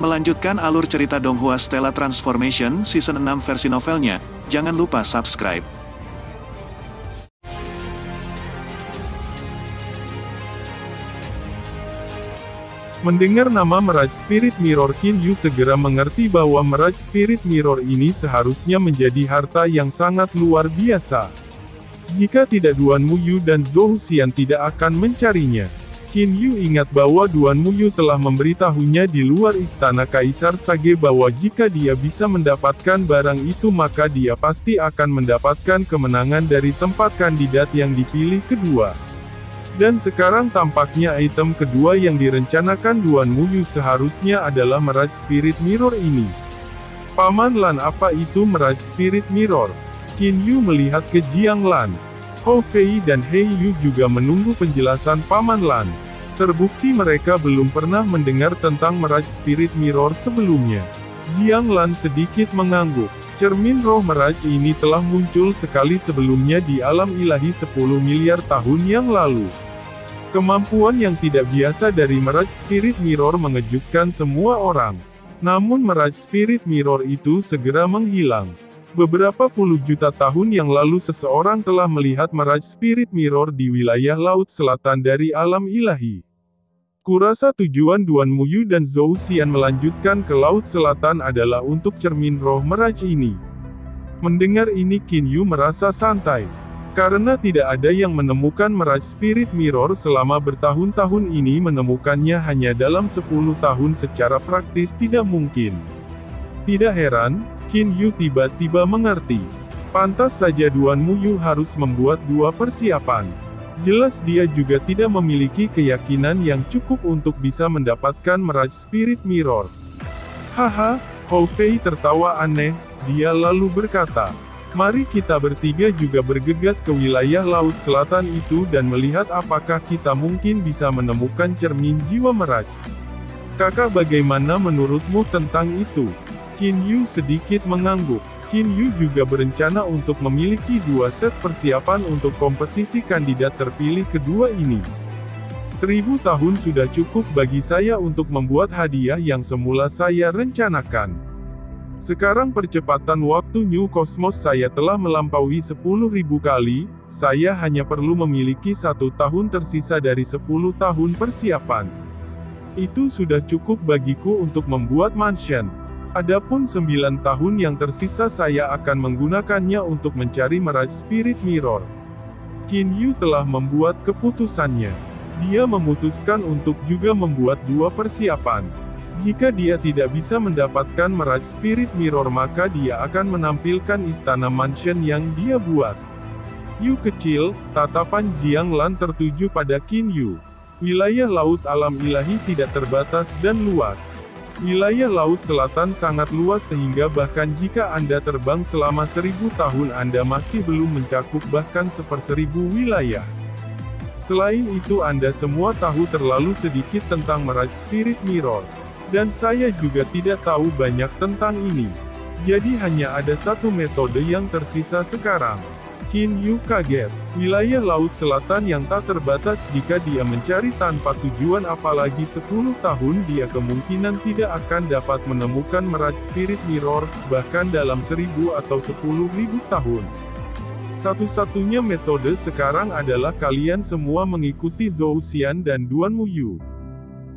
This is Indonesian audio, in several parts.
Melanjutkan alur cerita Donghua Stella Transformation Season 6 versi novelnya, jangan lupa subscribe. Mendengar nama Mirage Spirit Mirror, Qin Yu segera mengerti bahwa Mirage Spirit Mirror ini seharusnya menjadi harta yang sangat luar biasa. Jika tidak Duan Muyu dan Zhou Xian tidak akan mencarinya. Qin Yu ingat bahwa Duan Muyu telah memberitahunya di luar istana Kaisar Sage bahwa jika dia bisa mendapatkan barang itu maka dia pasti akan mendapatkan kemenangan dari tempat kandidat yang dipilih kedua. Dan sekarang tampaknya item kedua yang direncanakan Duan Muyu seharusnya adalah Mirage Spirit Mirror ini. Paman Lan, apa itu Mirage Spirit Mirror? Qin Yu melihat ke Jiang Lan. Hou Fei dan He Yu juga menunggu penjelasan Paman Lan. Terbukti mereka belum pernah mendengar tentang Mirage Spirit Mirror sebelumnya. Jiang Lan sedikit mengangguk. Cermin roh Mirage ini telah muncul sekali sebelumnya di alam ilahi 10 miliar tahun yang lalu. Kemampuan yang tidak biasa dari Mirage Spirit Mirror mengejutkan semua orang. Namun Mirage Spirit Mirror itu segera menghilang. Beberapa puluh juta tahun yang lalu seseorang telah melihat Mirage Spirit Mirror di wilayah Laut Selatan dari alam ilahi. Kurasa tujuan Duan Muyu dan Zhou Xian melanjutkan ke Laut Selatan adalah untuk cermin roh Mirage ini. Mendengar ini Qin Yu merasa santai. Karena tidak ada yang menemukan Mirage Spirit Mirror selama bertahun-tahun ini, menemukannya hanya dalam 10 tahun secara praktis tidak mungkin. Tidak heran, Qin Yu tiba-tiba mengerti. Pantas saja Duan Muyu harus membuat dua persiapan. Jelas dia juga tidak memiliki keyakinan yang cukup untuk bisa mendapatkan Mirage Spirit Mirror. Haha, Hou Fei tertawa aneh, dia lalu berkata, mari kita bertiga juga bergegas ke wilayah Laut Selatan itu dan melihat apakah kita mungkin bisa menemukan cermin jiwa Mirage. Kakak, bagaimana menurutmu tentang itu? Qin Yu sedikit mengangguk. Qin Yu juga berencana untuk memiliki dua set persiapan untuk kompetisi kandidat terpilih kedua ini. 1000 tahun sudah cukup bagi saya untuk membuat hadiah yang semula saya rencanakan. Sekarang percepatan waktu New Cosmos saya telah melampaui 10.000 kali, saya hanya perlu memiliki 1 tahun tersisa dari 10 tahun persiapan. Itu sudah cukup bagiku untuk membuat mansion. Adapun 9 tahun yang tersisa saya akan menggunakannya untuk mencari Mirage Spirit Mirror. Qin Yu telah membuat keputusannya. Dia memutuskan untuk juga membuat dua persiapan. Jika dia tidak bisa mendapatkan Mirage Spirit Mirror maka dia akan menampilkan istana mansion yang dia buat. Yu kecil, tatapan Jiang Lan tertuju pada Qin Yu. Wilayah laut alam ilahi tidak terbatas dan luas. Wilayah Laut Selatan sangat luas sehingga bahkan jika Anda terbang selama 1000 tahun Anda masih belum mencakup bahkan 1/1000 wilayah. Selain itu Anda semua tahu terlalu sedikit tentang Mirage Spirit Mirror. Dan saya juga tidak tahu banyak tentang ini. Jadi hanya ada satu metode yang tersisa sekarang. Qin Yu kaget. Wilayah Laut Selatan yang tak terbatas jika dia mencari tanpa tujuan apalagi 10 tahun dia kemungkinan tidak akan dapat menemukan Mirage Spirit Mirror, bahkan dalam 1000 atau 10.000 tahun. Satu-satunya metode sekarang adalah kalian semua mengikuti Zhou Xian dan Duan Muyu.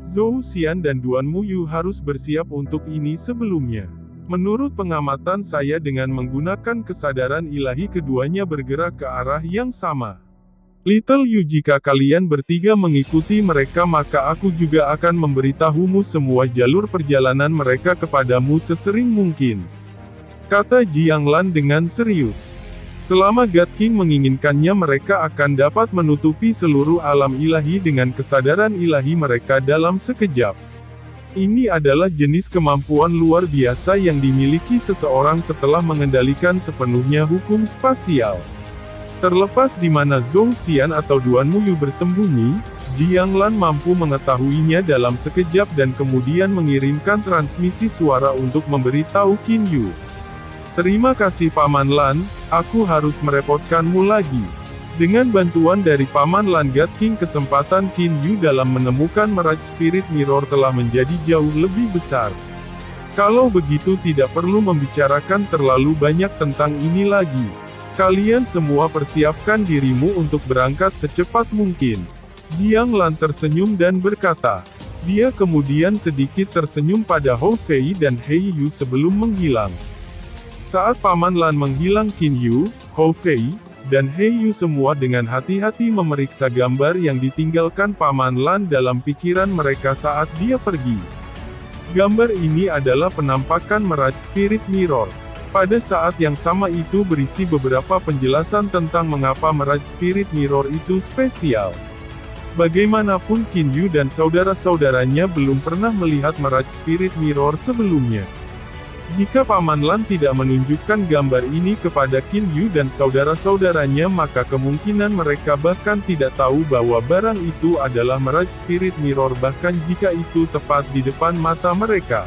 Zhou Xian dan Duan Muyu harus bersiap untuk ini sebelumnya. Menurut pengamatan saya dengan menggunakan kesadaran ilahi keduanya bergerak ke arah yang sama. Little Yu, jika kalian bertiga mengikuti mereka maka aku juga akan memberitahumu semua jalur perjalanan mereka kepadamu sesering mungkin. Kata Jiang Lan dengan serius. Selama God King menginginkannya mereka akan dapat menutupi seluruh alam ilahi dengan kesadaran ilahi mereka dalam sekejap. Ini adalah jenis kemampuan luar biasa yang dimiliki seseorang setelah mengendalikan sepenuhnya hukum spasial. Terlepas di mana Zhou Xian atau Duan Muyu bersembunyi, Jiang Lan mampu mengetahuinya dalam sekejap dan kemudian mengirimkan transmisi suara untuk memberitahu Qin Yu. Terima kasih Paman Lan, aku harus merepotkanmu lagi. Dengan bantuan dari Paman Lan God King, kesempatan Qin Yu dalam menemukan Mirage Spirit Mirror telah menjadi jauh lebih besar. Kalau begitu tidak perlu membicarakan terlalu banyak tentang ini lagi. Kalian semua persiapkan dirimu untuk berangkat secepat mungkin. Jiang Lan tersenyum dan berkata. Dia kemudian sedikit tersenyum pada Hou Fei dan He Yu sebelum menghilang. Saat Paman Lan menghilang, Qin Yu, Hou Fei, dan He Yu semua dengan hati-hati memeriksa gambar yang ditinggalkan Paman Lan dalam pikiran mereka saat dia pergi. Gambar ini adalah penampakan Mirage Spirit Mirror. Pada saat yang sama itu berisi beberapa penjelasan tentang mengapa Mirage Spirit Mirror itu spesial. Bagaimanapun Qin Yu dan saudara-saudaranya belum pernah melihat Mirage Spirit Mirror sebelumnya. Jika Paman Lan tidak menunjukkan gambar ini kepada Qin Yu dan saudara-saudaranya, maka kemungkinan mereka bahkan tidak tahu bahwa barang itu adalah Mirage Spirit Mirror bahkan jika itu tepat di depan mata mereka.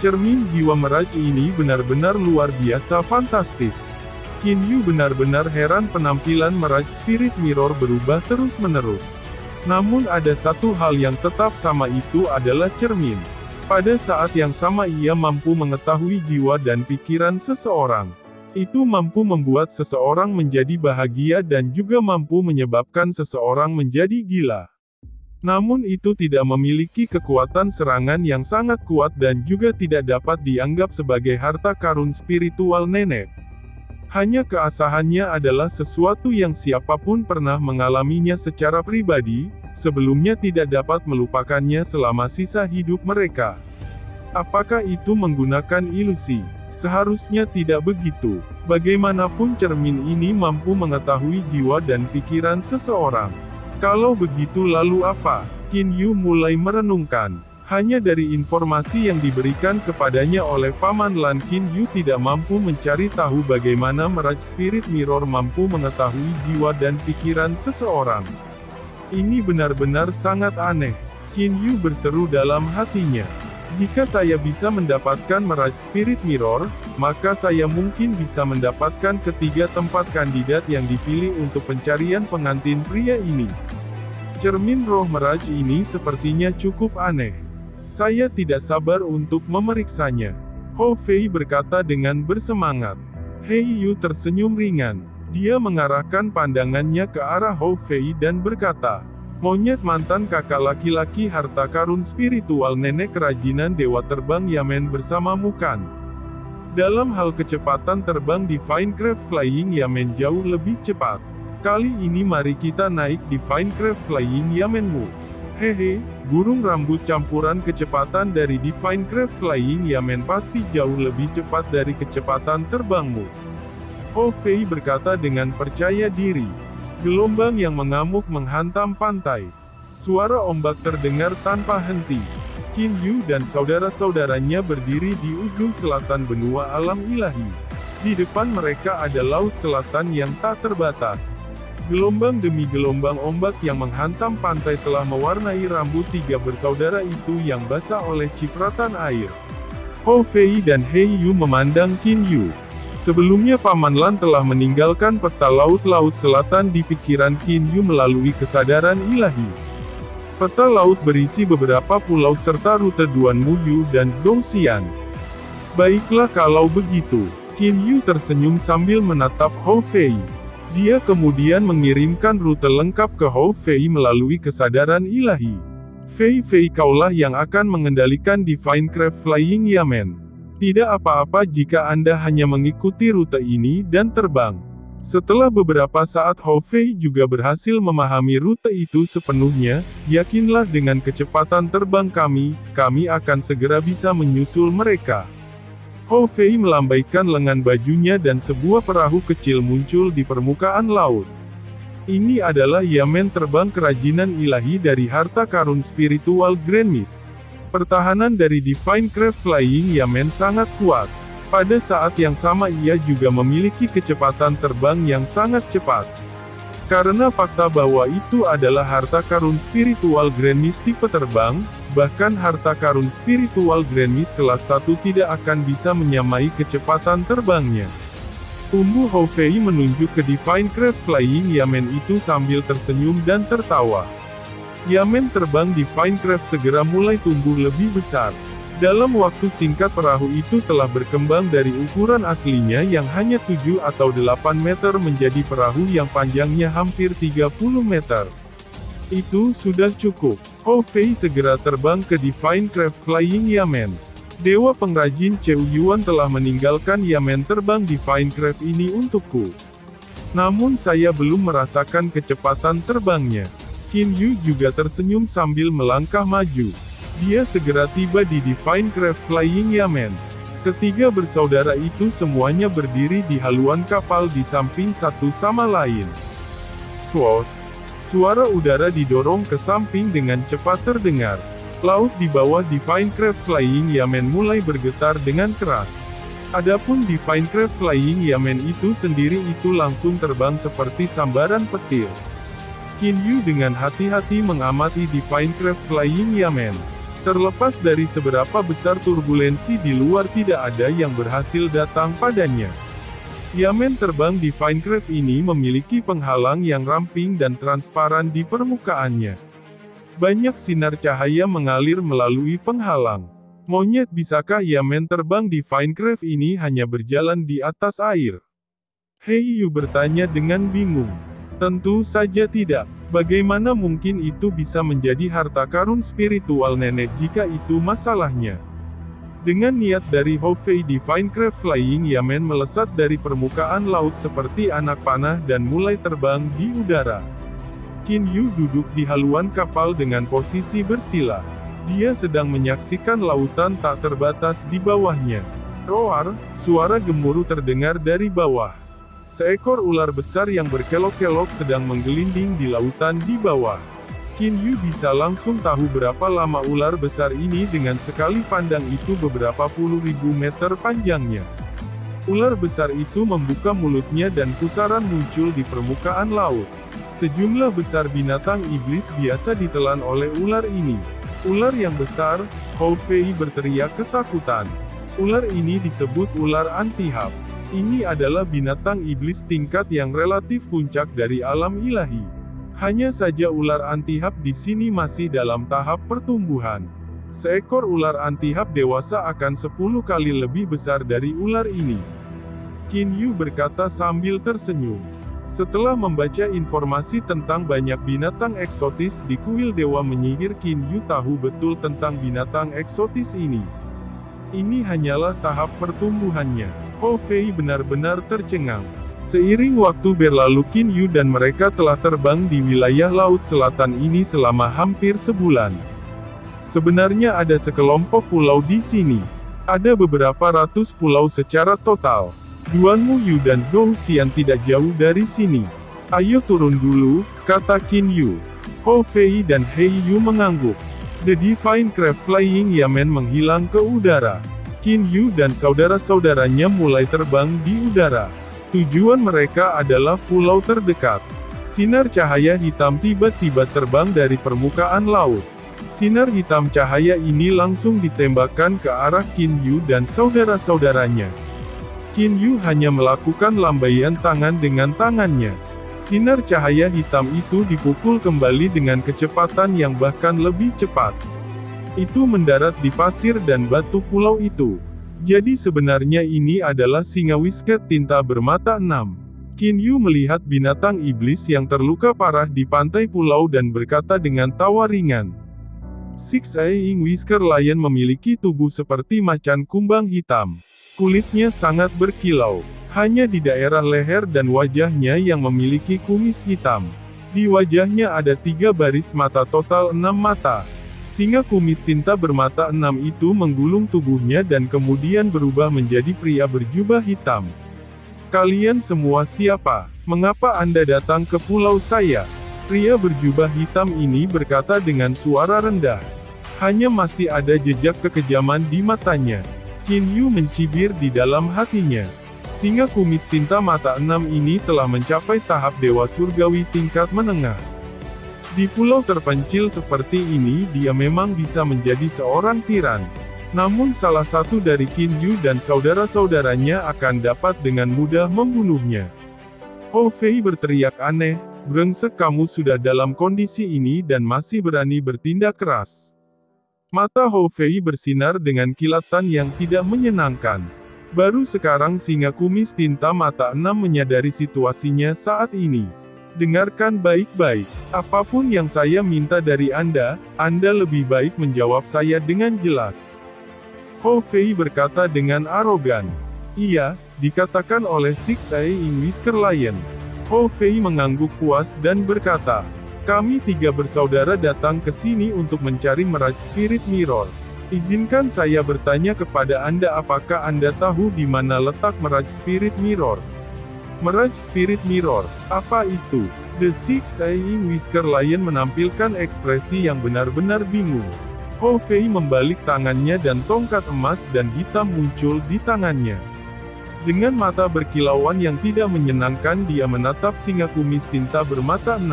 Cermin jiwa Mirage ini benar-benar luar biasa fantastis. Qin Yu benar-benar heran penampilan Mirage Spirit Mirror berubah terus-menerus. Namun ada satu hal yang tetap sama, itu adalah cermin. Pada saat yang sama ia mampu mengetahui jiwa dan pikiran seseorang. Itu mampu membuat seseorang menjadi bahagia dan juga mampu menyebabkan seseorang menjadi gila. Namun itu tidak memiliki kekuatan serangan yang sangat kuat dan juga tidak dapat dianggap sebagai harta karun spiritual nenek. Hanya keasahannya adalah sesuatu yang siapapun pernah mengalaminya secara pribadi, sebelumnya tidak dapat melupakannya selama sisa hidup mereka. Apakah itu menggunakan ilusi? Seharusnya tidak begitu. Bagaimanapun cermin ini mampu mengetahui jiwa dan pikiran seseorang. Kalau begitu lalu apa? Qin Yu mulai merenungkan. Hanya dari informasi yang diberikan kepadanya oleh Paman Lan, Qin Yu tidak mampu mencari tahu bagaimana Mirage Spirit Mirror mampu mengetahui jiwa dan pikiran seseorang. Ini benar-benar sangat aneh. Qin Yu berseru dalam hatinya. Jika saya bisa mendapatkan Mirage Spirit Mirror, maka saya mungkin bisa mendapatkan ketiga tempat kandidat yang dipilih untuk pencarian pengantin pria ini. Cermin roh Mirage ini sepertinya cukup aneh. Saya tidak sabar untuk memeriksanya. Hou Fei berkata dengan bersemangat. He Yu tersenyum ringan. Dia mengarahkan pandangannya ke arah Hou Fei dan berkata, monyet mantan kakak laki-laki harta karun spiritual nenek kerajinan dewa terbang Yamen bersamamu kan? Dalam hal kecepatan terbang Divine Craft Flying Yamen jauh lebih cepat. Kali ini mari kita naik Divine Craft Flying Yamenmu. Hehe, burung rambut campuran kecepatan dari Divine Craft Flying Yamen pasti jauh lebih cepat dari kecepatan terbangmu. Hou Fei berkata dengan percaya diri. Gelombang yang mengamuk menghantam pantai. Suara ombak terdengar tanpa henti. Qin Yu dan saudara-saudaranya berdiri di ujung selatan benua alam ilahi. Di depan mereka ada laut selatan yang tak terbatas. Gelombang demi gelombang ombak yang menghantam pantai telah mewarnai rambut tiga bersaudara itu yang basah oleh cipratan air. Hou Fei dan He Yu memandang Qin Yu. Sebelumnya Paman Lan telah meninggalkan peta laut-laut selatan di pikiran Qin Yu melalui kesadaran ilahi. Peta laut berisi beberapa pulau serta rute Duan Muyu dan Zhouxian. Baiklah kalau begitu. Qin Yu tersenyum sambil menatap Hou Fei. Dia kemudian mengirimkan rute lengkap ke Hou Fei melalui kesadaran ilahi. Fei, kaulah yang akan mengendalikan Divine Craft Flying Yamen. Tidak apa-apa jika Anda hanya mengikuti rute ini dan terbang. Setelah beberapa saat Hou Fei juga berhasil memahami rute itu sepenuhnya, yakinlah dengan kecepatan terbang kami akan segera bisa menyusul mereka. Hou Fei melambaikan lengan bajunya dan sebuah perahu kecil muncul di permukaan laut. Ini adalah Yamen terbang kerajinan ilahi dari harta karun spiritual Grand Mist. Pertahanan dari Divine Craft Flying Yamen sangat kuat. Pada saat yang sama ia juga memiliki kecepatan terbang yang sangat cepat. Karena fakta bahwa itu adalah harta karun spiritual Grand Mist tipe terbang, bahkan harta karun spiritual Grand Mist kelas 1 tidak akan bisa menyamai kecepatan terbangnya. Tumbuh Hou Fei menunjuk ke Divine Craft Flying Yamen itu sambil tersenyum dan tertawa. Yamen terbang Divine Craft segera mulai tumbuh lebih besar. Dalam waktu singkat perahu itu telah berkembang dari ukuran aslinya yang hanya 7 atau 8 meter menjadi perahu yang panjangnya hampir 30 meter. Itu sudah cukup. Hou Fei segera terbang ke Divine Craft Flying Yamen. Dewa pengrajin Cheu Yuan telah meninggalkan Yamen terbang Divine Craft ini untukku. Namun saya belum merasakan kecepatan terbangnya. Qin Yu juga tersenyum sambil melangkah maju. Dia segera tiba di Divine Craft Flying Yamen. Ketiga bersaudara itu semuanya berdiri di haluan kapal di samping satu sama lain. Swoosh! Suara udara didorong ke samping dengan cepat terdengar. Laut di bawah Divine Craft Flying Yamen mulai bergetar dengan keras. Adapun Divine Craft Flying Yamen itu sendiri itu langsung terbang seperti sambaran petir. Qin Yu dengan hati-hati mengamati Divine Craft Flying Yamen. Terlepas dari seberapa besar turbulensi di luar, tidak ada yang berhasil datang padanya. Yamen terbang Divine Craft ini memiliki penghalang yang ramping dan transparan di permukaannya. Banyak sinar cahaya mengalir melalui penghalang. Monyet, bisakah Yamen terbang Divine Craft ini hanya berjalan di atas air? Hei Yu bertanya dengan bingung. Tentu saja tidak. Bagaimana mungkin itu bisa menjadi harta karun spiritual nenek jika itu masalahnya? Dengan niat dari Hou Fei, Divine Craft Flying Yamen melesat dari permukaan laut seperti anak panah dan mulai terbang di udara. Qin Yu duduk di haluan kapal dengan posisi bersila. Dia sedang menyaksikan lautan tak terbatas di bawahnya. Roar, suara gemuruh terdengar dari bawah. Seekor ular besar yang berkelok-kelok sedang menggelinding di lautan di bawah. Qin Yu bisa langsung tahu berapa lama ular besar ini dengan sekali pandang itu beberapa puluh ribu meter panjangnya. Ular besar itu membuka mulutnya dan pusaran muncul di permukaan laut. Sejumlah besar binatang iblis biasa ditelan oleh ular ini. Ular yang besar, Hou Fei berteriak ketakutan. Ular ini disebut ular antihab. Ini adalah binatang iblis tingkat yang relatif puncak dari alam ilahi. Hanya saja ular antihab di sini masih dalam tahap pertumbuhan. Seekor ular antihab dewasa akan 10 kali lebih besar dari ular ini. Qin Yu berkata sambil tersenyum. Setelah membaca informasi tentang banyak binatang eksotis di kuil Dewa Menyihir, Qin Yu tahu betul tentang binatang eksotis ini. Ini hanyalah tahap pertumbuhannya. Hou Fei benar-benar tercengang. Seiring waktu berlalu, Qin Yu dan mereka telah terbang di wilayah Laut Selatan ini selama hampir sebulan. Sebenarnya ada sekelompok pulau di sini. Ada beberapa ratus pulau secara total. Duanmu Yu dan Zhou Xian tidak jauh dari sini. Ayo turun dulu, kata Qin Yu. Hou Fei dan Hei Yu mengangguk. The Divine Craft Flying Yamen menghilang ke udara. Qin Yu dan saudara-saudaranya mulai terbang di udara. Tujuan mereka adalah pulau terdekat. Sinar cahaya hitam tiba-tiba terbang dari permukaan laut. Sinar hitam cahaya ini langsung ditembakkan ke arah Qin Yu dan saudara-saudaranya. Qin Yu hanya melakukan lambaian tangan dengan tangannya. Sinar cahaya hitam itu dipukul kembali dengan kecepatan yang bahkan lebih cepat. Itu mendarat di pasir dan batu pulau itu. Jadi sebenarnya ini adalah singa wisket tinta bermata 6. Qin Yu melihat binatang iblis yang terluka parah di pantai pulau dan berkata dengan tawa ringan. Six-Eying Whisker Lion memiliki tubuh seperti macan kumbang hitam. Kulitnya sangat berkilau. Hanya di daerah leher dan wajahnya yang memiliki kumis hitam. Di wajahnya ada 3 baris mata, total 6 mata. Singa kumis tinta bermata 6 itu menggulung tubuhnya dan kemudian berubah menjadi pria berjubah hitam. Kalian semua siapa? Mengapa Anda datang ke pulau saya? Pria berjubah hitam ini berkata dengan suara rendah. Hanya masih ada jejak kekejaman di matanya. Qin Yu mencibir di dalam hatinya. Singa kumis tinta mata 6 ini telah mencapai tahap dewa surgawi tingkat menengah. Di pulau terpencil seperti ini dia memang bisa menjadi seorang tiran. Namun salah satu dari Qin Yu dan saudara-saudaranya akan dapat dengan mudah membunuhnya. Hou Fei berteriak aneh, brengsek, kamu sudah dalam kondisi ini dan masih berani bertindak keras. Mata Hou Fei bersinar dengan kilatan yang tidak menyenangkan. Baru sekarang singa kumis tinta mata 6 menyadari situasinya saat ini. Dengarkan baik-baik. Apapun yang saya minta dari Anda lebih baik menjawab saya dengan jelas. Hou Fei berkata dengan arogan. Iya, dikatakan oleh Six Eying Whisker Lion. Hou Fei mengangguk puas dan berkata, kami 3 bersaudara datang ke sini untuk mencari Mirage Spirit Mirror. Izinkan saya bertanya kepada Anda, apakah Anda tahu di mana letak Mirage Spirit Mirror? Mirage Spirit Mirror, apa itu? The Six Eying Whisker Lion menampilkan ekspresi yang benar-benar bingung. Hou Fei membalik tangannya dan tongkat emas dan hitam muncul di tangannya. Dengan mata berkilauan yang tidak menyenangkan dia menatap singa kumis tinta bermata 6.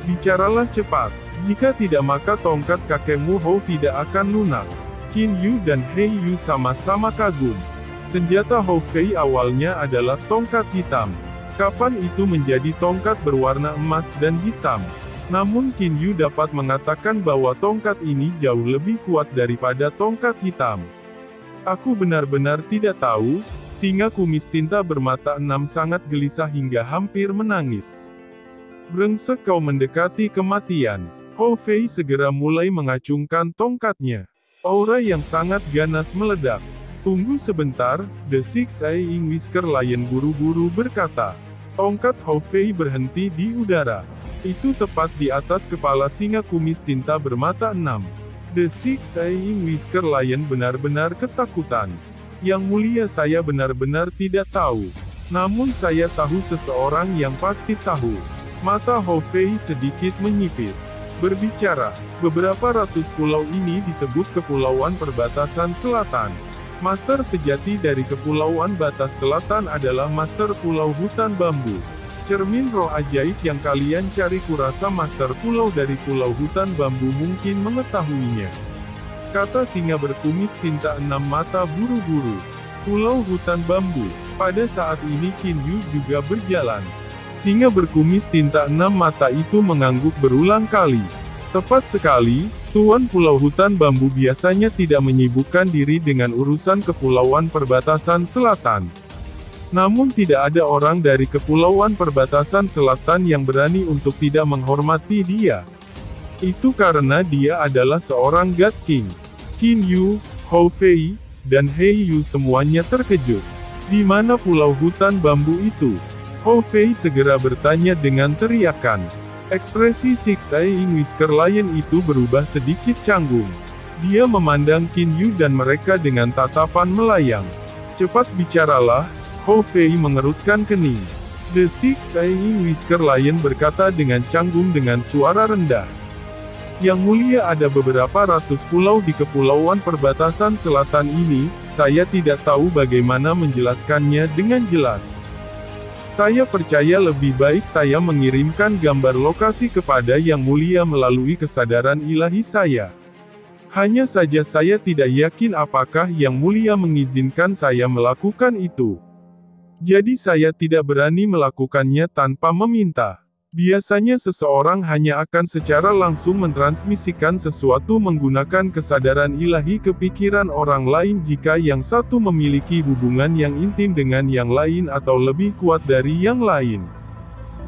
Bicaralah cepat. Jika tidak maka tongkat kakekmu Hou tidak akan lunak. Qin Yu dan He Yu sama-sama kagum. Senjata Hou Fei awalnya adalah tongkat hitam. Kapan itu menjadi tongkat berwarna emas dan hitam? Namun Qin Yu dapat mengatakan bahwa tongkat ini jauh lebih kuat daripada tongkat hitam. Aku benar-benar tidak tahu. Singa kumis tinta bermata 6 sangat gelisah hingga hampir menangis. Brengsek, kau mendekati kematian. Hou Fei segera mulai mengacungkan tongkatnya. Aura yang sangat ganas meledak. Tunggu sebentar, The Six Eying Whisker Lion buru-buru berkata. Tongkat Hou Fei berhenti di udara. Itu tepat di atas kepala singa kumis tinta bermata 6. The Six Eying Whisker Lion benar-benar ketakutan. Yang mulia, saya benar-benar tidak tahu. Namun saya tahu seseorang yang pasti tahu. Mata Hou Fei sedikit menyipit. Berbicara, beberapa ratus pulau ini disebut Kepulauan Perbatasan Selatan. Master sejati dari Kepulauan Batas Selatan adalah Master Pulau Hutan Bambu. Cermin roh ajaib yang kalian cari, kurasa Master Pulau dari Pulau Hutan Bambu mungkin mengetahuinya. Kata singa berkumis tinta 6 mata buru-buru. Pulau Hutan Bambu. Pada saat ini Qin Yu juga berjalan. Singa berkumis tinta 6 mata itu mengangguk berulang kali. Tepat sekali, Tuan Pulau Hutan Bambu biasanya tidak menyibukkan diri dengan urusan Kepulauan Perbatasan Selatan. Namun tidak ada orang dari Kepulauan Perbatasan Selatan yang berani untuk tidak menghormati dia. Itu karena dia adalah seorang God King. Qin Yu, Hou Fei, dan He Yu semuanya terkejut. Di mana Pulau Hutan Bambu itu? Hou Fei segera bertanya dengan teriakan. Ekspresi Six Eying Whisker Lion itu berubah sedikit canggung. Dia memandang Qin Yu dan mereka dengan tatapan melayang. Cepat bicaralah, Hou Fei mengerutkan kening. The Six Eying Whisker Lion berkata dengan canggung dengan suara rendah. Yang mulia, ada beberapa ratus pulau di Kepulauan Perbatasan Selatan ini, saya tidak tahu bagaimana menjelaskannya dengan jelas. Saya percaya lebih baik saya mengirimkan gambar lokasi kepada Yang Mulia melalui kesadaran ilahi saya. Hanya saja saya tidak yakin apakah Yang Mulia mengizinkan saya melakukan itu. Jadi saya tidak berani melakukannya tanpa meminta. Biasanya seseorang hanya akan secara langsung mentransmisikan sesuatu menggunakan kesadaran ilahi ke pikiran orang lain jika yang satu memiliki hubungan yang intim dengan yang lain atau lebih kuat dari yang lain.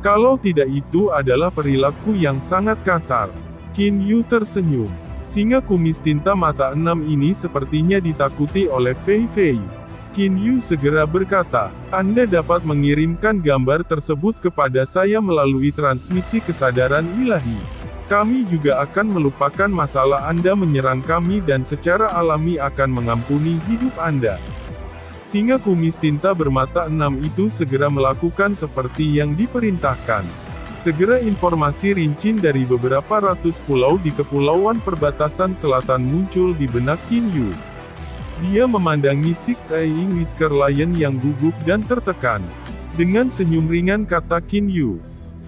Kalau tidak, itu adalah perilaku yang sangat kasar. Qin Yu tersenyum. Singa kumis tinta mata 6 ini sepertinya ditakuti oleh Fei Fei. Qin Yu segera berkata, Anda dapat mengirimkan gambar tersebut kepada saya melalui transmisi kesadaran ilahi. Kami juga akan melupakan masalah Anda menyerang kami dan secara alami akan mengampuni hidup Anda. Singa kumis tinta bermata 6 itu segera melakukan seperti yang diperintahkan. Segera informasi rinci dari beberapa ratus pulau di Kepulauan Perbatasan Selatan muncul di benak Qin Yu. Dia memandangi Six Eying Whisker Lion yang gugup dan tertekan. Dengan senyum ringan kata Qin Yu,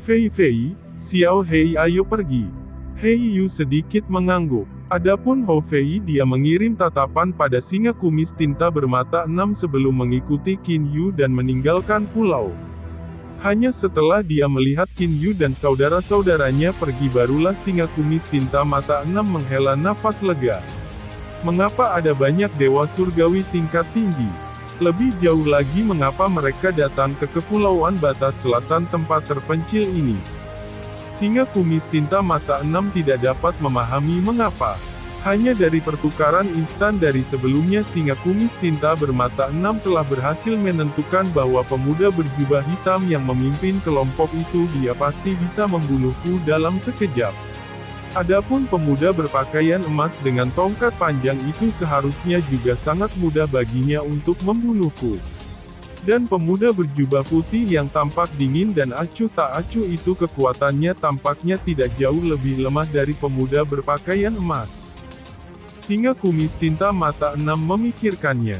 Fei Fei, Xiao Hei, ayo pergi. He Yu sedikit mengangguk. Adapun Hou Fei, dia mengirim tatapan pada singa kumis tinta bermata 6 sebelum mengikuti Qin Yu dan meninggalkan pulau. Hanya setelah dia melihat Qin Yu dan saudara-saudaranya pergi barulah singa kumis tinta mata 6 menghela nafas lega. Mengapa ada banyak dewa surgawi tingkat tinggi? Lebih jauh lagi mengapa mereka datang ke kepulauan batas selatan tempat terpencil ini? Singa kumis tinta mata 6 tidak dapat memahami mengapa. Hanya dari pertukaran instan dari sebelumnya singa kumis tinta bermata 6 telah berhasil menentukan bahwa pemuda berjubah hitam yang memimpin kelompok itu dia pasti bisa membunuhku dalam sekejap. Adapun pemuda berpakaian emas dengan tongkat panjang itu seharusnya juga sangat mudah baginya untuk membunuhku. Dan pemuda berjubah putih yang tampak dingin dan acuh tak acuh itu kekuatannya tampaknya tidak jauh lebih lemah dari pemuda berpakaian emas. Singa kumis tinta mata 6 memikirkannya.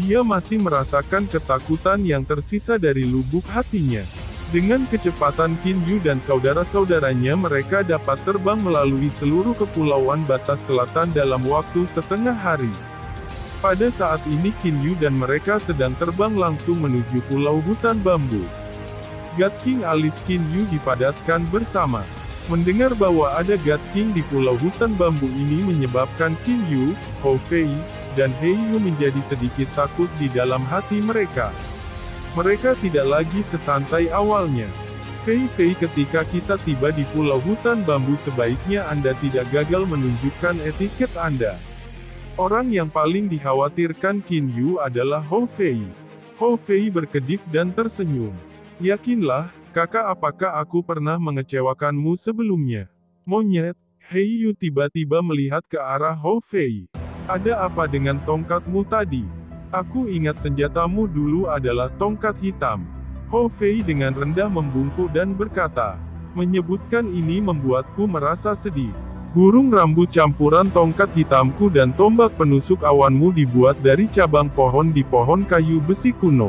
Dia masih merasakan ketakutan yang tersisa dari lubuk hatinya. Dengan kecepatan Qin Yu dan saudara-saudaranya mereka dapat terbang melalui seluruh kepulauan batas selatan dalam waktu setengah hari. Pada saat ini Qin Yu dan mereka sedang terbang langsung menuju pulau hutan bambu. God King alis Qin Yu dipadatkan bersama. Mendengar bahwa ada God King di pulau hutan bambu ini menyebabkan Qin Yu, Hou Fei, dan He Yu menjadi sedikit takut di dalam hati mereka. Mereka tidak lagi sesantai awalnya. Fei Fei, ketika kita tiba di pulau hutan bambu sebaiknya Anda tidak gagal menunjukkan etiket Anda. Orang yang paling dikhawatirkan Qin Yu adalah Hou Fei. Hou Fei berkedip dan tersenyum. Yakinlah, kakak, apakah aku pernah mengecewakanmu sebelumnya? Monyet, He Yu tiba-tiba melihat ke arah Hou Fei. Ada apa dengan tongkatmu tadi? Aku ingat senjatamu dulu adalah tongkat hitam. Hou Fei dengan rendah membungkuk dan berkata, menyebutkan ini membuatku merasa sedih. Burung rambut campuran tongkat hitamku dan tombak penusuk awanmu dibuat dari cabang pohon di pohon kayu besi kuno.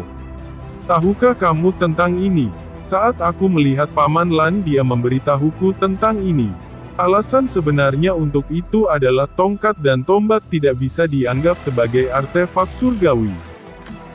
Tahukah kamu tentang ini? Saat aku melihat Paman Lan dia memberitahuku tentang ini. Alasan sebenarnya untuk itu adalah tongkat dan tombak tidak bisa dianggap sebagai artefak surgawi.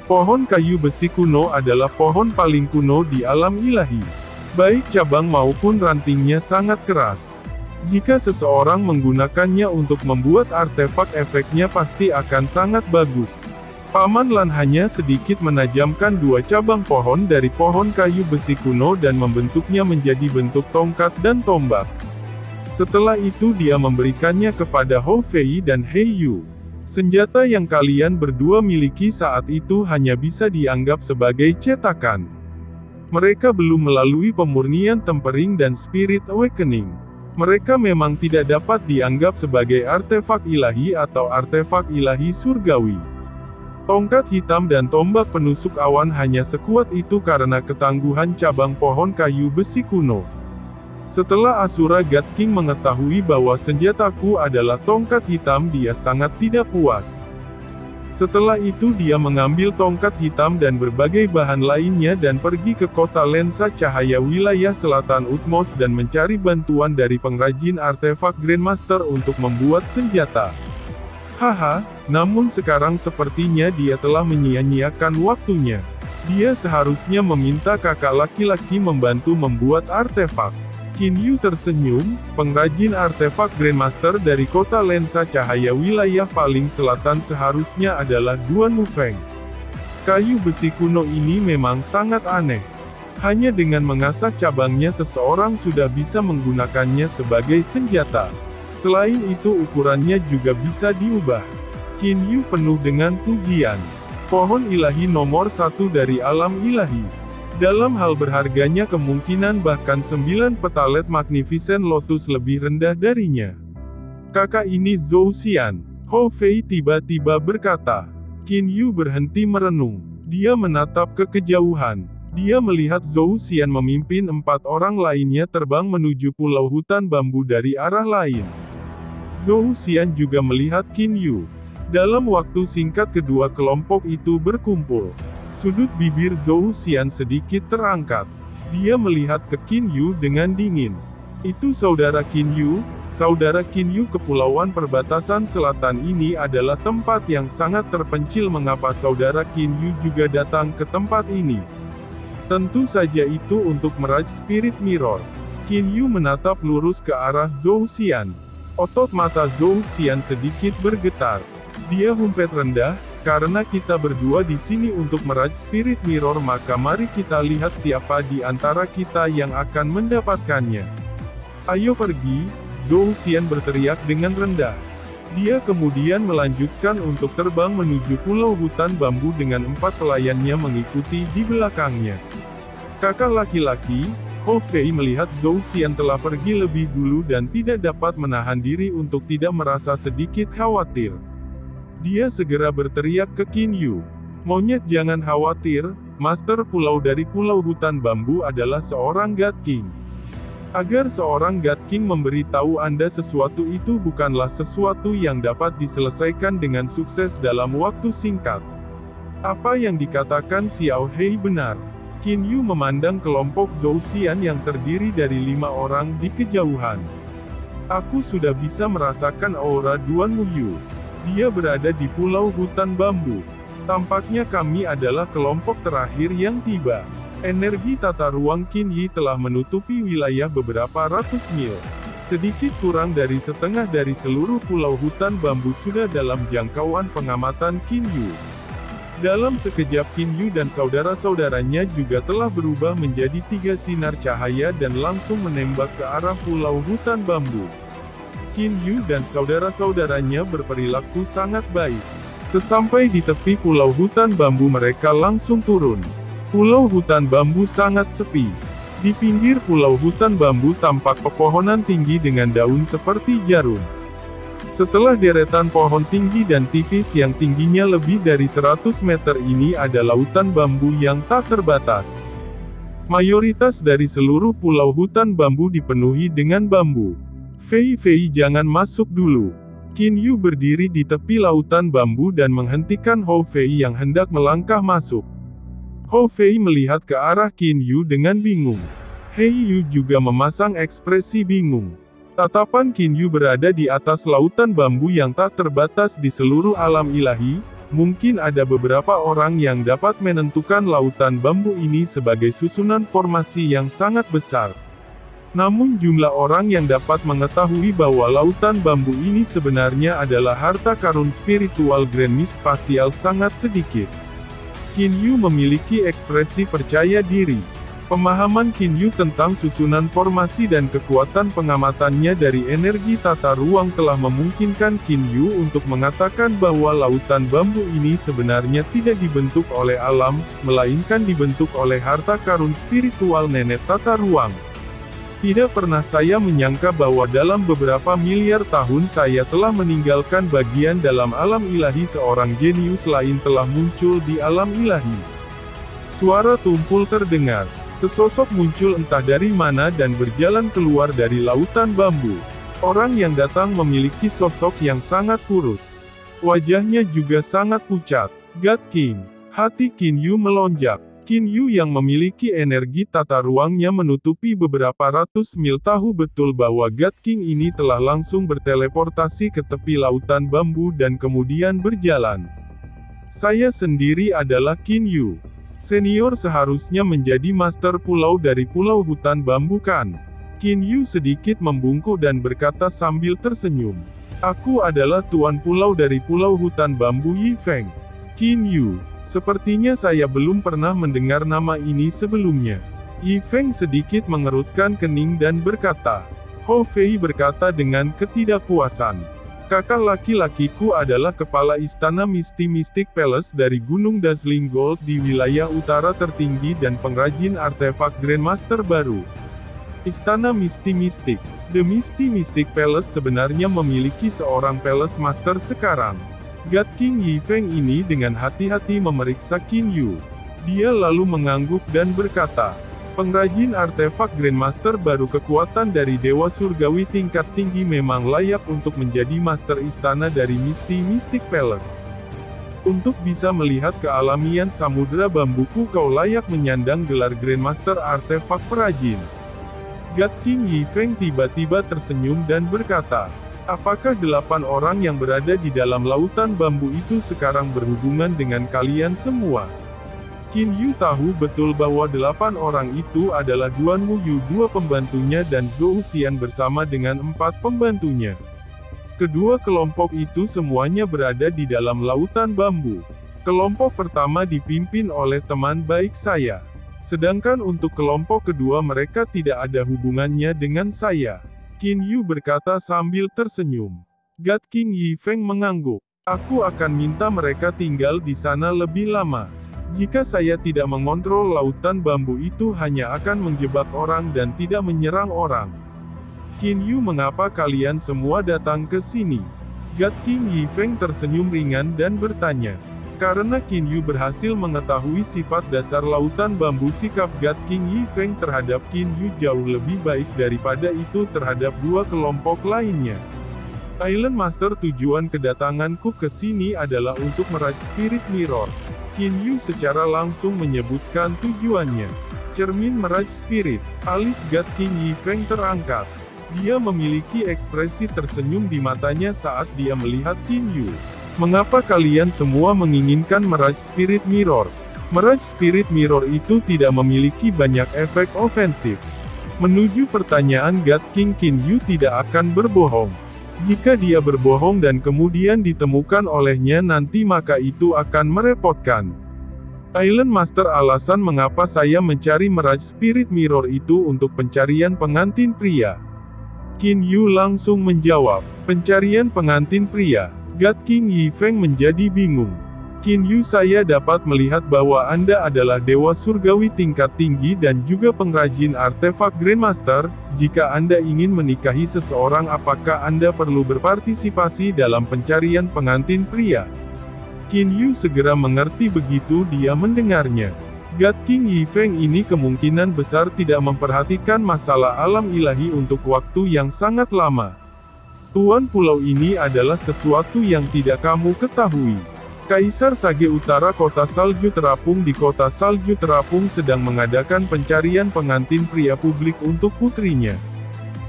Pohon kayu besi kuno adalah pohon paling kuno di alam ilahi. Baik cabang maupun rantingnya sangat keras. Jika seseorang menggunakannya untuk membuat artefak efeknya pasti akan sangat bagus. Paman Lan hanya sedikit menajamkan 2 cabang pohon dari pohon kayu besi kuno dan membentuknya menjadi bentuk tongkat dan tombak. Setelah itu dia memberikannya kepada Hou Fei dan He Yu. Senjata yang kalian berdua miliki saat itu hanya bisa dianggap sebagai cetakan. Mereka belum melalui pemurnian tempering dan spirit awakening. Mereka memang tidak dapat dianggap sebagai artefak ilahi atau artefak ilahi surgawi. Tongkat hitam dan tombak penusuk awan hanya sekuat itu karena ketangguhan cabang pohon kayu besi kuno. Setelah Asura God King mengetahui bahwa senjataku adalah tongkat hitam dia sangat tidak puas. Setelah itu dia mengambil tongkat hitam dan berbagai bahan lainnya dan pergi ke kota lensa cahaya wilayah selatan Utmos dan mencari bantuan dari pengrajin artefak Grandmaster untuk membuat senjata. Haha, namun sekarang sepertinya dia telah menyia-nyiakan waktunya. Dia seharusnya meminta kakak laki-laki membantu membuat artefak. Qin Yu tersenyum, pengrajin artefak Grandmaster dari kota lensa cahaya wilayah paling selatan seharusnya adalah Duan Wufeng. Kayu besi kuno ini memang sangat aneh. Hanya dengan mengasah cabangnya seseorang sudah bisa menggunakannya sebagai senjata. Selain itu ukurannya juga bisa diubah. Qin Yu penuh dengan pujian. Pohon ilahi nomor 1 dari alam ilahi. Dalam hal berharganya kemungkinan bahkan 9 petalet Magnificent Lotus lebih rendah darinya. Kakak ini Zhou Xian. Hou Fei tiba-tiba berkata. Qin Yu berhenti merenung. Dia menatap ke kejauhan. Dia melihat Zhou Xian memimpin 4 orang lainnya terbang menuju pulau hutan bambu dari arah lain. Zhou Xian juga melihat Qin Yu. Dalam waktu singkat kedua kelompok itu berkumpul. Sudut bibir Zhou Xian sedikit terangkat. Dia melihat ke Qin Yu dengan dingin. Itu saudara Qin Yu. Saudara Qin Yu, kepulauan perbatasan selatan ini adalah tempat yang sangat terpencil. Mengapa saudara Qin Yu juga datang ke tempat ini? Tentu saja itu untuk meraj Spirit Mirror. Qin Yu menatap lurus ke arah Zhou Xian. Otot mata Zhou Xian sedikit bergetar. Dia humpet rendah, karena kita berdua di sini untuk meraj Spirit Mirror, maka mari kita lihat siapa di antara kita yang akan mendapatkannya. Ayo pergi, Zhou Xian berteriak dengan rendah. Dia kemudian melanjutkan untuk terbang menuju pulau hutan bambu dengan 4 pelayannya mengikuti di belakangnya. Kakak laki-laki, Hou Fei melihat Zhou Xian telah pergi lebih dulu dan tidak dapat menahan diri untuk tidak merasa sedikit khawatir. Dia segera berteriak ke Qin Yu. Monyet, jangan khawatir, Master Pulau dari Pulau Hutan Bambu adalah seorang God King. Agar seorang God King memberitahu Anda sesuatu itu bukanlah sesuatu yang dapat diselesaikan dengan sukses dalam waktu singkat. Apa yang dikatakan Xiao Hei benar. Qin Yu memandang kelompok Zhou Xian yang terdiri dari 5 orang di kejauhan. Aku sudah bisa merasakan aura Duan Muyu. Dia berada di Pulau Hutan Bambu. Tampaknya kami adalah kelompok terakhir yang tiba. Energi tata ruang Qin Yi telah menutupi wilayah beberapa ratus mil. Sedikit kurang dari setengah dari seluruh Pulau Hutan Bambu sudah dalam jangkauan pengamatan Qin Yu. Dalam sekejap Qin Yu dan saudara-saudaranya juga telah berubah menjadi 3 sinar cahaya dan langsung menembak ke arah Pulau Hutan Bambu. Qin Yu dan saudara-saudaranya berperilaku sangat baik. Sesampai di tepi Pulau Hutan Bambu mereka langsung turun. Pulau Hutan Bambu sangat sepi. Di pinggir Pulau Hutan Bambu tampak pepohonan tinggi dengan daun seperti jarum. Setelah deretan pohon tinggi dan tipis yang tingginya lebih dari 100 meter ini ada lautan bambu yang tak terbatas. Mayoritas dari seluruh Pulau Hutan Bambu dipenuhi dengan bambu. Fei, jangan masuk dulu. Qin Yu berdiri di tepi lautan bambu dan menghentikan Hou Fei yang hendak melangkah masuk. Hou Fei melihat ke arah Qin Yu dengan bingung. Hei Yu juga memasang ekspresi bingung. Tatapan Qin Yu berada di atas lautan bambu yang tak terbatas di seluruh alam ilahi. Mungkin ada beberapa orang yang dapat menentukan lautan bambu ini sebagai susunan formasi yang sangat besar. Namun jumlah orang yang dapat mengetahui bahwa lautan bambu ini sebenarnya adalah harta karun spiritual Grand Mist spasial sangat sedikit. Qin Yu memiliki ekspresi percaya diri. Pemahaman Qin Yu tentang susunan formasi dan kekuatan pengamatannya dari energi tata ruang telah memungkinkan Qin Yu untuk mengatakan bahwa lautan bambu ini sebenarnya tidak dibentuk oleh alam, melainkan dibentuk oleh harta karun spiritual nenek tata ruang. Tidak pernah saya menyangka bahwa dalam beberapa miliar tahun saya telah meninggalkan bagian dalam alam ilahi, seorang jenius lain telah muncul di alam ilahi. Suara tumpul terdengar. Sesosok muncul entah dari mana dan berjalan keluar dari lautan bambu. Orang yang datang memiliki sosok yang sangat kurus. Wajahnya juga sangat pucat. God King. Hati Qin Yu melonjak. Qin Yu yang memiliki energi tata ruangnya menutupi beberapa ratus mil tahu betul bahwa God King ini telah langsung berteleportasi ke tepi lautan bambu dan kemudian berjalan. Saya sendiri adalah Qin Yu. Senior seharusnya menjadi master pulau dari Pulau Hutan Bambu kan? Qin Yu sedikit membungkuk dan berkata sambil tersenyum. Aku adalah tuan pulau dari Pulau Hutan Bambu Yi Feng. Qin Yu. Sepertinya saya belum pernah mendengar nama ini sebelumnya. Yi Feng sedikit mengerutkan kening dan berkata. Hou Fei berkata dengan ketidakpuasan. Kakak laki-lakiku adalah kepala istana Misty Palace dari Gunung Dazzling Gold di wilayah utara tertinggi dan pengrajin artefak Grandmaster baru. Istana Misty. The Misty Palace sebenarnya memiliki seorang Palace Master sekarang. God King Yi Feng ini dengan hati-hati memeriksa Qin Yu. Dia lalu mengangguk dan berkata, pengrajin artefak Grandmaster baru kekuatan dari Dewa Surgawi tingkat tinggi memang layak untuk menjadi master istana dari Misty Palace. Untuk bisa melihat kealamian samudera bambuku kau layak menyandang gelar Grandmaster artefak perajin. God King Yi Feng tiba-tiba tersenyum dan berkata, apakah 8 orang yang berada di dalam lautan bambu itu sekarang berhubungan dengan kalian semua? Qin Yu tahu betul bahwa 8 orang itu adalah Duan Muyu, 2 pembantunya, dan Zhou Xian bersama dengan 4 pembantunya. Kedua kelompok itu semuanya berada di dalam lautan bambu. Kelompok pertama dipimpin oleh teman baik saya. Sedangkan untuk kelompok kedua mereka tidak ada hubungannya dengan saya. Qin Yu berkata sambil tersenyum. God King Yi Feng mengangguk. Aku akan minta mereka tinggal di sana lebih lama. Jika saya tidak mengontrol lautan bambu itu hanya akan menjebak orang dan tidak menyerang orang. Qin Yu, mengapa kalian semua datang ke sini? God King Yi Feng tersenyum ringan dan bertanya. Karena Qin Yu berhasil mengetahui sifat dasar lautan bambu, sikap God King Yi Feng terhadap Qin Yu jauh lebih baik daripada itu terhadap 2 kelompok lainnya. Island Master, tujuan kedatanganku ke sini adalah untuk meraj Spirit Mirror. Qin Yu secara langsung menyebutkan tujuannya. Cermin meraj spirit. Alis God King Yi Feng terangkat. Dia memiliki ekspresi tersenyum di matanya saat dia melihat Qin Yu. Mengapa kalian semua menginginkan meraj Spirit Mirror? Meraj Spirit Mirror itu tidak memiliki banyak efek ofensif. Menuju pertanyaan God King, Qin Yu tidak akan berbohong. Jika dia berbohong dan kemudian ditemukan olehnya nanti maka itu akan merepotkan. Island Master, alasan mengapa saya mencari meraj Spirit Mirror itu untuk pencarian pengantin pria. Qin Yu langsung menjawab, pencarian pengantin pria. God King Yi Feng menjadi bingung. Qin Yu, saya dapat melihat bahwa Anda adalah dewa surgawi tingkat tinggi dan juga pengrajin artefak Grandmaster. Jika Anda ingin menikahi seseorang, apakah Anda perlu berpartisipasi dalam pencarian pengantin pria? Qin Yu segera mengerti begitu dia mendengarnya. God King Yi Feng ini kemungkinan besar tidak memperhatikan masalah alam ilahi untuk waktu yang sangat lama. Tuan pulau ini adalah sesuatu yang tidak kamu ketahui. Kaisar Sage Utara Kota Salju Terapung di Kota Salju Terapung sedang mengadakan pencarian pengantin pria publik untuk putrinya.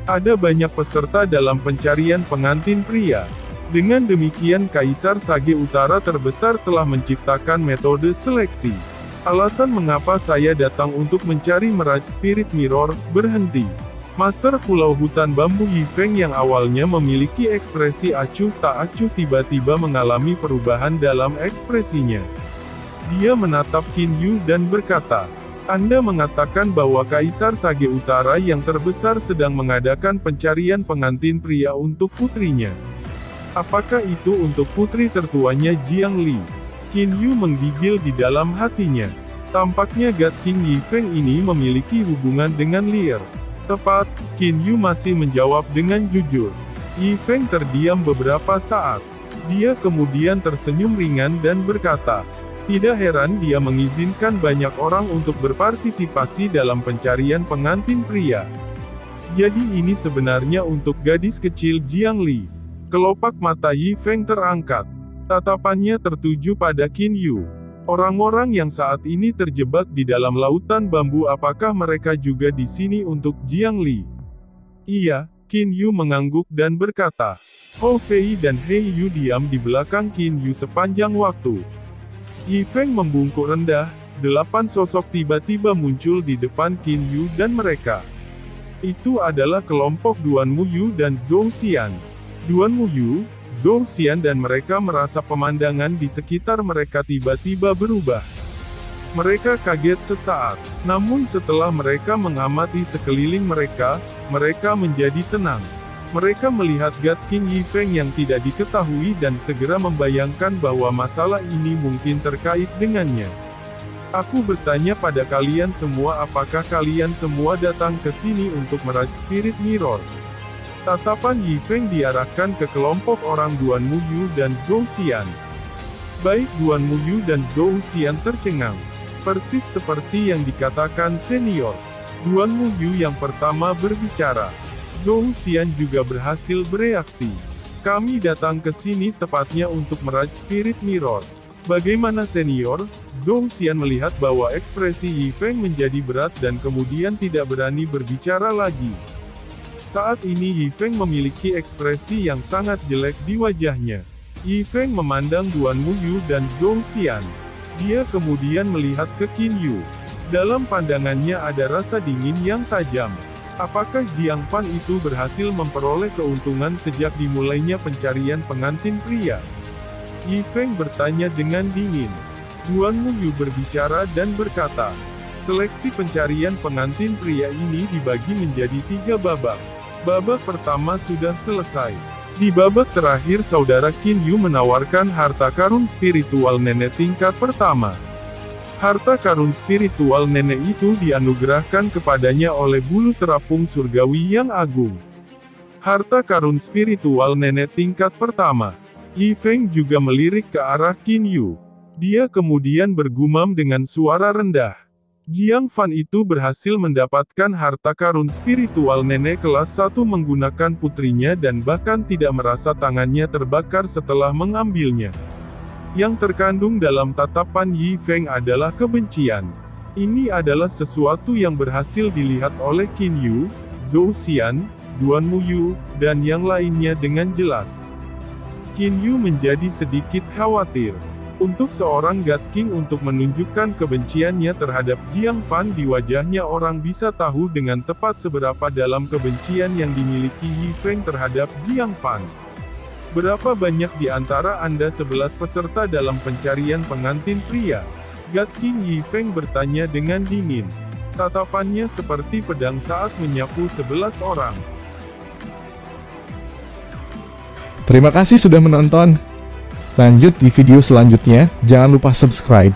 Ada banyak peserta dalam pencarian pengantin pria. Dengan demikian Kaisar Sage Utara terbesar telah menciptakan metode seleksi. Alasan mengapa saya datang untuk mencari meraj Spirit Mirror, berhenti. Master Pulau Hutan Bambu Yi Feng yang awalnya memiliki ekspresi acuh tak acuh tiba-tiba mengalami perubahan dalam ekspresinya. Dia menatap Qin Yu dan berkata, Anda mengatakan bahwa Kaisar Sage Utara yang terbesar sedang mengadakan pencarian pengantin pria untuk putrinya. Apakah itu untuk putri tertuanya Jiang Li? Qin Yu menggigil di dalam hatinya. Tampaknya God King Yi Feng ini memiliki hubungan dengan Lier. Tepat, Qin Yu masih menjawab dengan jujur. Yi Feng terdiam beberapa saat. Dia kemudian tersenyum ringan dan berkata, tidak heran dia mengizinkan banyak orang untuk berpartisipasi dalam pencarian pengantin pria. Jadi ini sebenarnya untuk gadis kecil Jiang Li. Kelopak mata Yi Feng terangkat. Tatapannya tertuju pada Qin Yu. Orang-orang yang saat ini terjebak di dalam lautan bambu, apakah mereka juga di sini untuk Jiang Li? Iya, Qin Yu mengangguk dan berkata. Hou Fei dan Hei Yu diam di belakang Qin Yu sepanjang waktu. Yi Feng membungkuk rendah, 8 sosok tiba-tiba muncul di depan Qin Yu dan mereka. Itu adalah kelompok Duan Muyu dan Zhou Xian. Duan Muyu, Zhou Xian dan mereka merasa pemandangan di sekitar mereka tiba-tiba berubah. Mereka kaget sesaat, namun setelah mereka mengamati sekeliling mereka, mereka menjadi tenang. Mereka melihat God King Yi Feng yang tidak diketahui dan segera membayangkan bahwa masalah ini mungkin terkait dengannya. Aku bertanya pada kalian semua, apakah kalian semua datang ke sini untuk meraj Spirit Mirror? Tatapan Yi Feng diarahkan ke kelompok orang Duan Muyu dan Zhou Xian. Baik Duan Muyu dan Zhou Xian tercengang. Persis seperti yang dikatakan senior. Duan Muyu yang pertama berbicara. Zhou Xian juga berhasil bereaksi. Kami datang ke sini tepatnya untuk meraj Spirit Mirror. Bagaimana senior? Zhou Xian melihat bahwa ekspresi Yi Feng menjadi berat dan kemudian tidak berani berbicara lagi. Saat ini Yi Feng memiliki ekspresi yang sangat jelek di wajahnya. Yi Feng memandang Duan Muyu dan Zhou Xian. Dia kemudian melihat ke Qin Yu. Dalam pandangannya ada rasa dingin yang tajam. Apakah Jiang Fan itu berhasil memperoleh keuntungan sejak dimulainya pencarian pengantin pria? Yi Feng bertanya dengan dingin. Duan Muyu berbicara dan berkata, seleksi pencarian pengantin pria ini dibagi menjadi 3 babak. Babak pertama sudah selesai. Di babak terakhir saudara Qin Yu menawarkan harta karun spiritual nenek tingkat pertama. Harta karun spiritual nenek itu dianugerahkan kepadanya oleh bulu terapung surgawi yang agung. Harta karun spiritual nenek tingkat pertama. Yi Feng juga melirik ke arah Qin Yu. Dia kemudian bergumam dengan suara rendah. Jiang Fan itu berhasil mendapatkan harta karun spiritual nenek kelas 1 menggunakan putrinya dan bahkan tidak merasa tangannya terbakar setelah mengambilnya. Yang terkandung dalam tatapan Yi Feng adalah kebencian. Ini adalah sesuatu yang berhasil dilihat oleh Qin Yu, Zhou Xian, Duan Muyu, dan yang lainnya dengan jelas. Qin Yu menjadi sedikit khawatir. Untuk seorang God King untuk menunjukkan kebenciannya terhadap Jiang Fan di wajahnya, orang bisa tahu dengan tepat seberapa dalam kebencian yang dimiliki Yi Feng terhadap Jiang Fan. Berapa banyak di antara Anda 11 peserta dalam pencarian pengantin pria? God King Yi Feng bertanya dengan dingin. Tatapannya seperti pedang saat menyapu 11 orang. Terima kasih sudah menonton. Lanjut di video selanjutnya, jangan lupa subscribe.